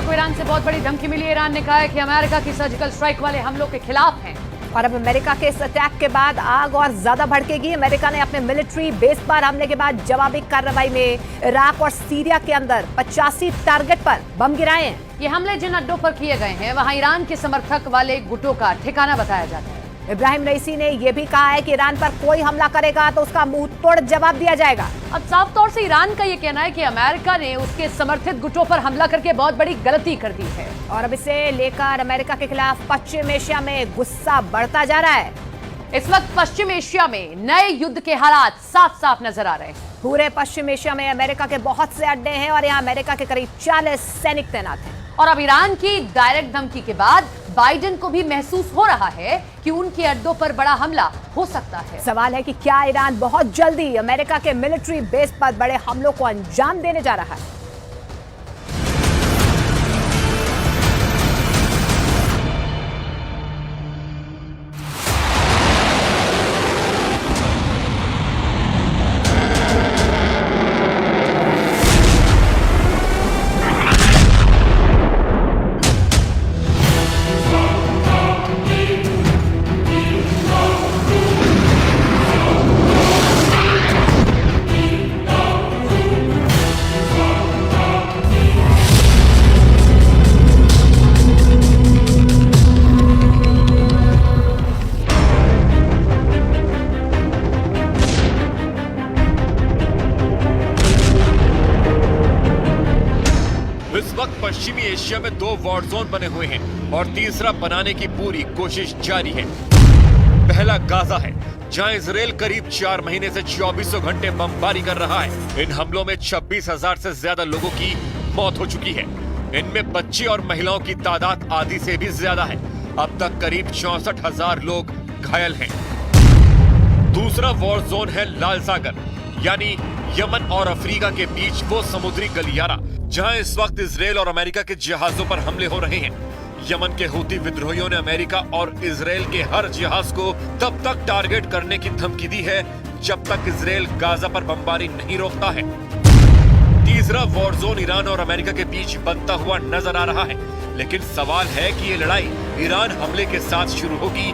America को Iran से बहुत बड़ी धमकी मिली। ईरान ने कहा है कि अमेरिका की सर्जिकल स्ट्राइक वाले हमलों के खिलाफ हैं। और अब अमेरिका के इस अटैक के बाद आग और ज्यादा भड़केगी। अमेरिका ने अपने मिलिट्री बेस पर हमले के बाद जवाबी कार्रवाई में इराक और सीरिया के अंदर 85 टारगेट पर बम गिराए हैं। ये हमले जिन अड्डों पर किए गए हैं वहां ईरान के समर्थक वाले गुटों का ठिकाना बताया जाता है। इब्राहिम रईसी ने यह भी कहा है कि ईरान पर कोई हमला करेगा तो उसका मुंह तोड़ जवाब दिया जाएगा। अब साफ तौर से ईरान का ये कहना है कि अमेरिका ने उसके समर्थित गुटों पर हमला करके बहुत बड़ी गलती कर दी है। और अब इसे लेकर अमेरिका के खिलाफ पश्चिम एशिया में गुस्सा बढ़ता जा रहा है। इस वक्त पश्चिम एशिया में नए युद्ध के हालात साफ साफ नजर आ रहे हैं। पूरे पश्चिम एशिया में अमेरिका के बहुत से अड्डे हैं और यहाँ अमेरिका के करीब 40 सैनिक तैनात हैं। और अब ईरान की डायरेक्ट धमकी के बाद बाइडेन को भी महसूस हो रहा है कि उनके अड्डों पर बड़ा हमला हो सकता है। सवाल है कि क्या ईरान बहुत जल्दी अमेरिका के मिलिट्री बेस पर बड़े हमलों को अंजाम देने जा रहा है। पश्चिमी एशिया में 2 वॉर जोन बने हुए हैं और तीसरा बनाने की पूरी कोशिश जारी है। पहला गाजा है, जहां इजराइल करीब 4 महीने से 2400 घंटे बमबारी कर रहा है। इन हमलों में 26,000 से ज्यादा लोगों की मौत हो चुकी है। इनमें बच्चे और महिलाओं की तादाद आधी से भी ज्यादा है। अब तक करीब 64,000 लोग घायल हैं। दूसरा वॉर जोन है लाल सागर, यानी यमन और अफ्रीका के बीच वो समुद्री गलियारा जहां इस वक्त इजराइल और अमेरिका के जहाजों पर हमले हो रहे हैं। यमन के हूती विद्रोहियों ने अमेरिका और इजराइल के हर जहाज को तब तक टारगेट करने की धमकी दी है जब तक इजराइल गाजा पर बमबारी नहीं रोकता है। तीसरा वॉर जोन ईरान और अमेरिका के बीच बनता हुआ नजर आ रहा है, लेकिन सवाल है कि ये लड़ाई ईरान हमले के साथ शुरू होगी।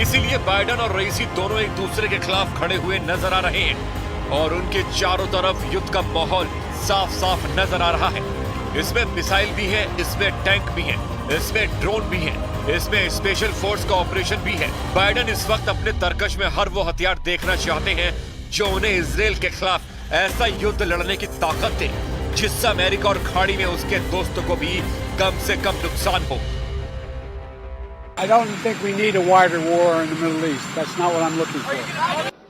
इसीलिए बाइडेन और रईसी दोनों एक दूसरे के खिलाफ खड़े हुए नजर आ रहे हैं और उनके चारों तरफ युद्ध का माहौल साफ साफ नजर आ रहा है। इसमें मिसाइल भी है, इसमें टैंक भी है, इसमें ड्रोन भी है, इसमें स्पेशल फोर्स का ऑपरेशन भी है। बाइडेन इस वक्त अपने तरकश में हर वो हथियार देखना चाहते हैं जो उन्हें इजराइल के खिलाफ ऐसा युद्ध लड़ने की ताकत दे जिससे अमेरिका और खाड़ी में उसके दोस्तों को भी कम से कम नुकसान हो। I don't think we need a wider war in the Middle East. That's not what I'm looking for.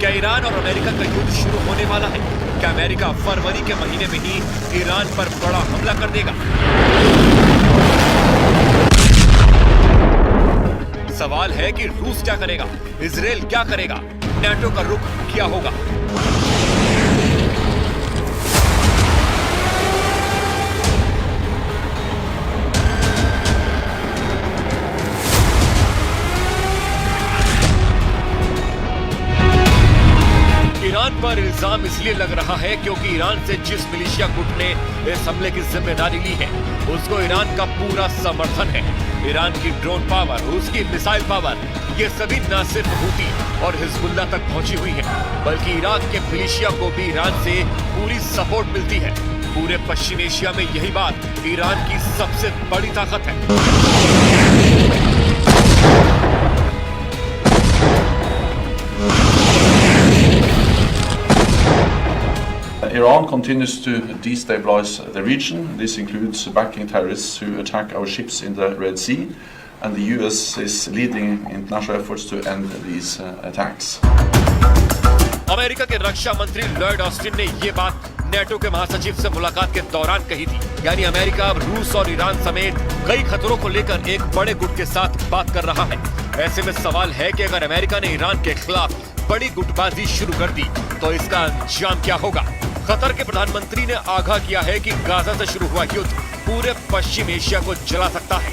क्या ईरान और अमेरिका का युद्ध शुरू होने वाला है? क्या अमेरिका फरवरी के महीने में ही ईरान पर बड़ा हमला कर देगा? सवाल है कि रूस क्या करेगा, इजराइल क्या करेगा, नाटो का रुख क्या होगा? ईरान पर इल्जाम इसलिए लग रहा है क्योंकि ईरान से जिस मिलिशिया गुट ने इस हमले की जिम्मेदारी ली है उसको ईरान का पूरा समर्थन है। ईरान की ड्रोन पावर, उसकी मिसाइल पावर, ये सभी न सिर्फ हूती और हिजबुल्लाह तक पहुंची हुई है बल्कि इराक के मिलिशिया को भी ईरान से पूरी सपोर्ट मिलती है। पूरे पश्चिम एशिया में यही बात ईरान की सबसे बड़ी ताकत है। Iran continues to destabilize the region. This includes backing terrorists who attack our ships in the Red Sea, and the US is leading international efforts to end these attacks. America के रक्षा मंत्री Lloyd Austin ने ये बात NATO के महासचिव से मुलाकात के दौरान कही थी। यानी अमेरिका अब रूस और ईरान समेत कई खतरों को लेकर एक बड़े गुट के साथ बात कर रहा है। ऐसे में सवाल है कि अगर अमेरिका ने ईरान के खिलाफ बड़ी गुटबाजी शुरू कर दी तो इसका अंजाम क्या होगा? कतर के प्रधानमंत्री ने आगाह किया है कि गाजा से शुरू हुआ युद्ध पूरे पश्चिम एशिया को जला सकता है।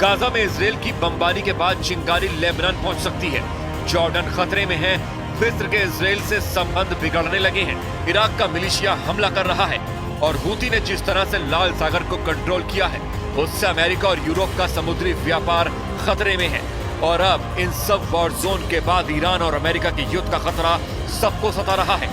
गाजा में इजराइल की बमबारी के बाद चिंगारी लेबनान पहुंच सकती है। जॉर्डन खतरे में है। मिस्र के इजराइल से संबंध बिगड़ने लगे हैं। इराक का मिलिशिया हमला कर रहा है और हूती ने जिस तरह से लाल सागर को कंट्रोल किया है, उससे अमेरिका और यूरोप का समुद्री व्यापार खतरे में है। और अब इन सब वॉर जोन के बाद ईरान और अमेरिका के युद्ध का खतरा सबको सता रहा है।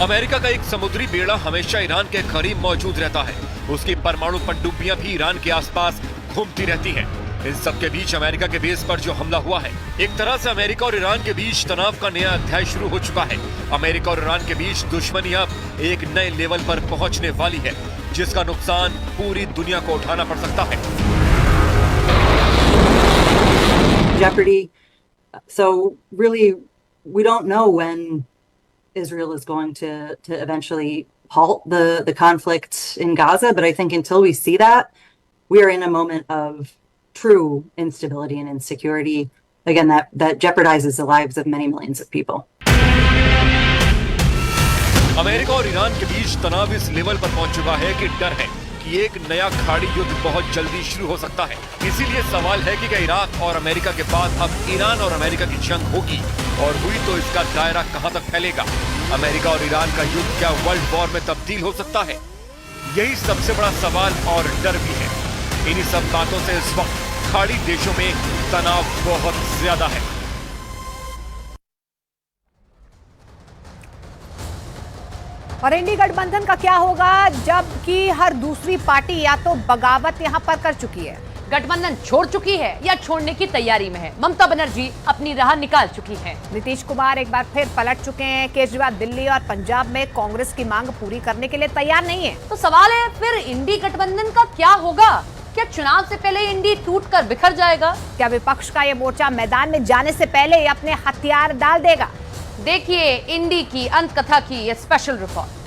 अमेरिका का एक समुद्री बेड़ा हमेशा ईरान के करीब मौजूद रहता है। उसकी परमाणु पनडुब्बियां भी ईरान के आसपास घूमती रहती हैं। इन सब के बीच अमेरिका के बेस पर जो हमला हुआ है, एक तरह से अमेरिका और ईरान के बीच तनाव का नया अध्याय शुरू हो चुका है। अमेरिका और ईरान के बीच दुश्मनी अब एक नए लेवल पर पहुंचने वाली है, जिसका नुकसान पूरी दुनिया को उठाना पड़ सकता है। Jeopardy. So really, we don't know when Israel is going to eventually halt the conflict in Gaza, but I think until we see that, we are in a moment of true instability and insecurity. Again, that jeopardizes the lives of many millions of people. America और Iran के बीच तनाव इस level पर पहुंच चुका है कि डर है कि एक नया खाड़ी युद्ध बहुत जल्दी शुरू हो सकता है। इसीलिए सवाल है कि क्या इराक और अमेरिका के बाद अब ईरान और अमेरिका की जंग होगी, और हुई तो इसका दायरा कहां तक फैलेगा? अमेरिका और ईरान का युद्ध क्या वर्ल्ड वॉर में तब्दील हो सकता है? यही सबसे बड़ा सवाल और डर भी है। इन्हीं सब बातों से इस वक्त खाड़ी देशों में तनाव बहुत ज्यादा है। और इंडी गठबंधन का क्या होगा, जबकि हर दूसरी पार्टी या तो बगावत यहां पर कर चुकी है, गठबंधन छोड़ चुकी है या छोड़ने की तैयारी में है। ममता बनर्जी अपनी राह निकाल चुकी हैं। नीतीश कुमार एक बार फिर पलट चुके हैं। केजरीवाल दिल्ली और पंजाब में कांग्रेस की मांग पूरी करने के लिए तैयार नहीं है। तो सवाल है फिर इंडी गठबंधन का क्या होगा? क्या चुनाव से पहले इंडी टूटकर बिखर जाएगा? क्या विपक्ष का ये मोर्चा मैदान में जाने से पहले अपने हथियार डाल देगा? देखिए इंडी की अंत कथा की ये स्पेशल रिपोर्ट।